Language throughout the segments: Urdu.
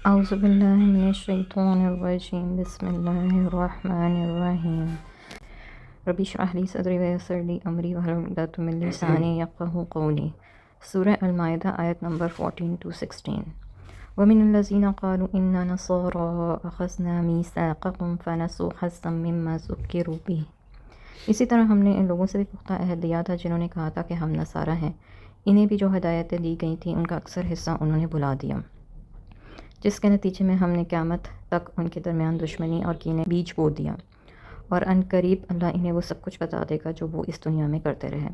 اعوذ باللہ من الشیطان الرجیم بسم اللہ الرحمن الرحیم رب اشرح لی صدری ویسر لی امری واحلل عقدۃ من لسانی یفقہوا قولی۔ سورہ المائدہ آیت نمبر 14 to 16۔ ومن الذین قالوا انا نصارى اخذنا میثاقکم فنسوا حظا مما ذکروا بہ۔ اسی طرح ہم نے ان لوگوں سے بھی پختہ عہد لیا تھا جنہوں نے کہا تھا کہ ہم نصارہ ہیں، انہیں بھی جو ہدایتیں دی گئی تھیں ان کا اکثر حصہ انہوں نے بھلا دیا، جس کے نتیجے میں ہم نے قیامت تک ان کے درمیان دشمنی اور کینے بیج بو دیا، اور ان قریب اللہ انہیں وہ سب کچھ بتا دے گا جو وہ اس دنیا میں کرتے رہے۔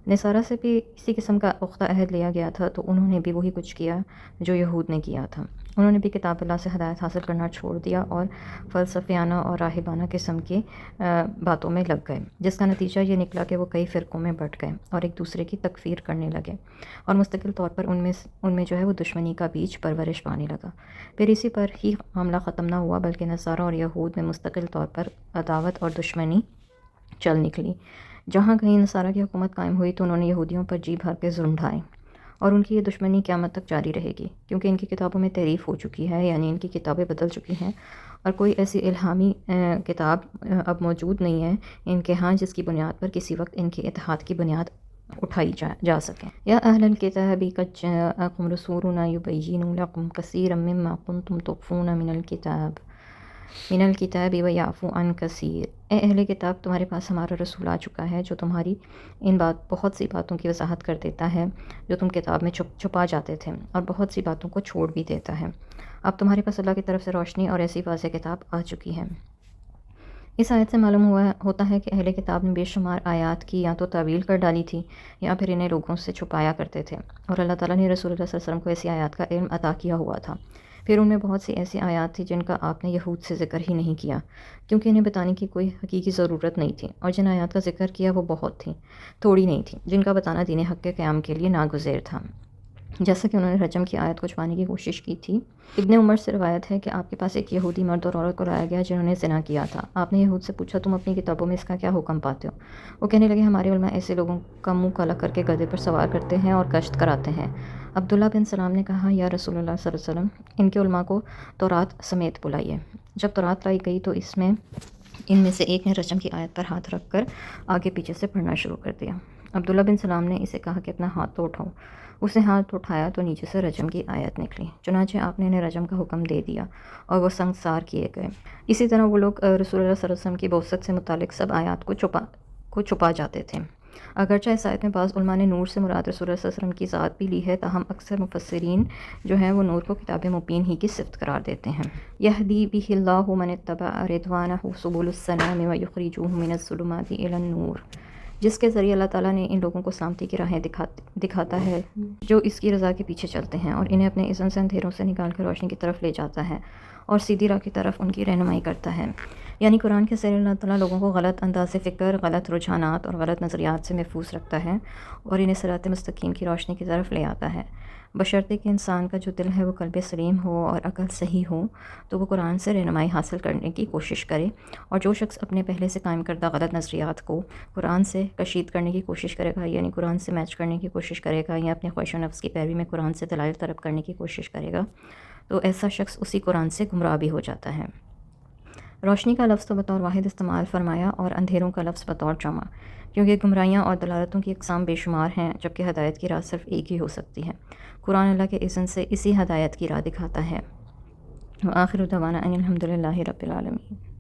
نصارہ سے بھی اسی قسم کا پختہ عہد لیا گیا تھا، تو انہوں نے بھی وہی کچھ کیا جو یہود نے کیا تھا۔ انہوں نے بھی کتاب اللہ سے ہدایت حاصل کرنا چھوڑ دیا اور فلسفیانہ اور راہبانہ قسم کی باتوں میں لگ گئے، جس کا نتیجہ یہ نکلا کہ وہ کئی فرقوں میں بٹ گئے اور ایک دوسرے کی تکفیر کرنے لگے، اور مستقل طور پر ان میں جو ہے وہ دشمنی کا بیج پرورش پانے لگا۔ پھر اسی پر ہی معاملہ ختم نہ ہوا، بلکہ نصارہ اور یہود میں مستقل طور پر عداوت اور دشمنی چل نکلی۔ جہاں کہیں نصارہ کی حکومت قائم ہوئی تو انہوں نے یہودیوں پر جی بھر کے ظلم ڈھائے، اور ان کی یہ دشمنی قیامت تک جاری رہے گی، کیونکہ ان کی کتابوں میں تحریف ہو چکی ہے، یعنی ان کی کتابیں بدل چکی ہیں، اور کوئی ایسی الہامی کتاب اب موجود نہیں ہے ان کے ہاں جس کی بنیاد پر کسی وقت ان کے اتحاد کی بنیاد اٹھائی جا سکے۔ یا اہل الکتاب قد جاءکم رسولنا یبین لکم کثیرا مما کنتم تخفون من الکتاب ویعفو عن کثیر۔ اے اہل کتاب، تمہارے پاس ہمارا رسول آ چکا ہے جو تمہاری بہت سی باتوں کی وضاحت کر دیتا ہے جو تم کتاب میں چھپا جاتے تھے، اور بہت سی باتوں کو چھوڑ بھی دیتا ہے۔ اب تمہارے پاس اللہ کی طرف سے روشنی اور ایسی واضح کتاب آ چکی ہے۔ اس آیت سے معلوم ہوتا ہے کہ اہل کتاب نے بے شمار آیات کی یا تو تعویل کر ڈالی تھی یا پھر انہیں لوگوں سے چھپایا کرتے تھے، اور اللہ تعالیٰ نے رسول اللہ صلی اللہ علیہ وسلم کو ایسی آیات کا علم عطا کیا ہوا تھا۔ پھر ان میں بہت سی ایسی آیات تھی جن کا آپ نے یہود سے ذکر ہی نہیں کیا، کیونکہ انہیں بتانے کی کوئی حقیقی ضرورت نہیں تھی، اور جن آیات کا ذکر کیا وہ بہت تھیں، تھوڑی نہیں تھیں، جن کا بتانا دین حق کے قیام کے لیے ناگزیر تھا۔ جیسا کہ انہوں نے رجم کی آیت کو چھپانے کی کوشش کی تھی۔ ابن عمر سے روایت ہے کہ آپ کے پاس ایک یہودی مرد اور عورت کو لایا گیا جنہوں نے زنا کیا تھا۔ آپ نے یہود سے پوچھا، تم اپنی کتابوں میں اس کا کیا حکم پاتے ہو؟ وہ کہنے لگے، ہمارے علماء ایسے لوگوں کا منہ کالا کر کے گدھے پر سوار کرتے ہیں اور گشت کراتے ہیں۔ عبداللہ بن سلام نے کہا، یا رسول اللہ صلی اللہ علیہ وسلم، ان کے علماء کو تورات سمیت بلائیے۔ جب تورات لائی گئی تو ان میں سے ایک نے رجم کی آیت پر ہاتھ رکھ کر آگے پیچھے سے پڑھنا شروع کر دیا۔ عبداللہ بن سلام نے اسے کہا کہ اپنا ہاتھ تو اٹھاؤ۔ اس نے ہاتھ اٹھایا تو نیچے سے رجم کی آیت نکلی، چنانچہ آپ نے انہیں رجم کا حکم دے دیا اور وہ سنگسار کیے گئے۔ اسی طرح وہ لوگ رسول اللہ صلی اللہ علیہ وسلم کی بعثت سے متعلق سب آیات کو چھپا جاتے تھے۔ اگرچہ اس آیت میں بعض علماء نے نور سے مراد رسول اللہ صلی اللہ علیہ وسلم کی ذات بھی لی ہے، تاہم اکثر مفسرین جو ہیں وہ نور کو کتاب مبین ہی کی صفت قرار دیتے ہیں۔ یہدی بہ اللہ من اتبع رضوانہ سبل السلام ویخرجہم من الظلمات الی النور، جس کے ذریعے اللہ تعالیٰ نے ان لوگوں کو سلامتی کی راہیں دکھاتا ہے جو اس کی رضا کے پیچھے چلتے ہیں، اور انہیں اپنے اذن سے اندھیروں سے نکال کر روشنی کی طرف لے جاتا ہے اور سیدھی راہ کی طرف ان کی رہنمائی کرتا ہے۔ یعنی قرآن کے ذریعے اللہ تعالیٰ لوگوں کو غلط انداز فکر، غلط رجحانات اور غلط نظریات سے محفوظ رکھتا ہے اور انہیں صراط مستقیم کی روشنی کی طرف لے آتا ہے، بشرطے کہ انسان کا جو دل ہے وہ قلب سلیم ہو اور عقل صحیح ہو، تو وہ قرآن سے رہنمائی حاصل کرنے کی کوشش کرے، اور جو شخص اپنے پہلے سے قائم کردہ غلط نظریات کو قرآن سے کشید کرنے کی کوشش کرے گا، یعنی قرآن سے میچ کرنے کی کوشش کرے گا، یا اپنے خواہش و نفس کی پیروی میں قرآن سے دلائل طلب کرنے کی کوشش کرے گا، تو ایسا شخص اسی قرآن سے گمراہ بھی ہو جاتا ہے۔ روشنی کا لفظ تو بطور واحد استعمال فرمایا اور اندھیروں کا لفظ بطور جمع، کیونکہ گمراہیاں اور دلالتوں کی اقسام بے شمار ہیں، جبکہ ہدایت کی راہ صرف ایک ہی ہو سکتی ہے۔ قرآن اللہ کے اذن سے اسی ہدایت کی راہ دکھاتا ہے۔ وآخر دعوانا ان الحمد للہ رب العالمین۔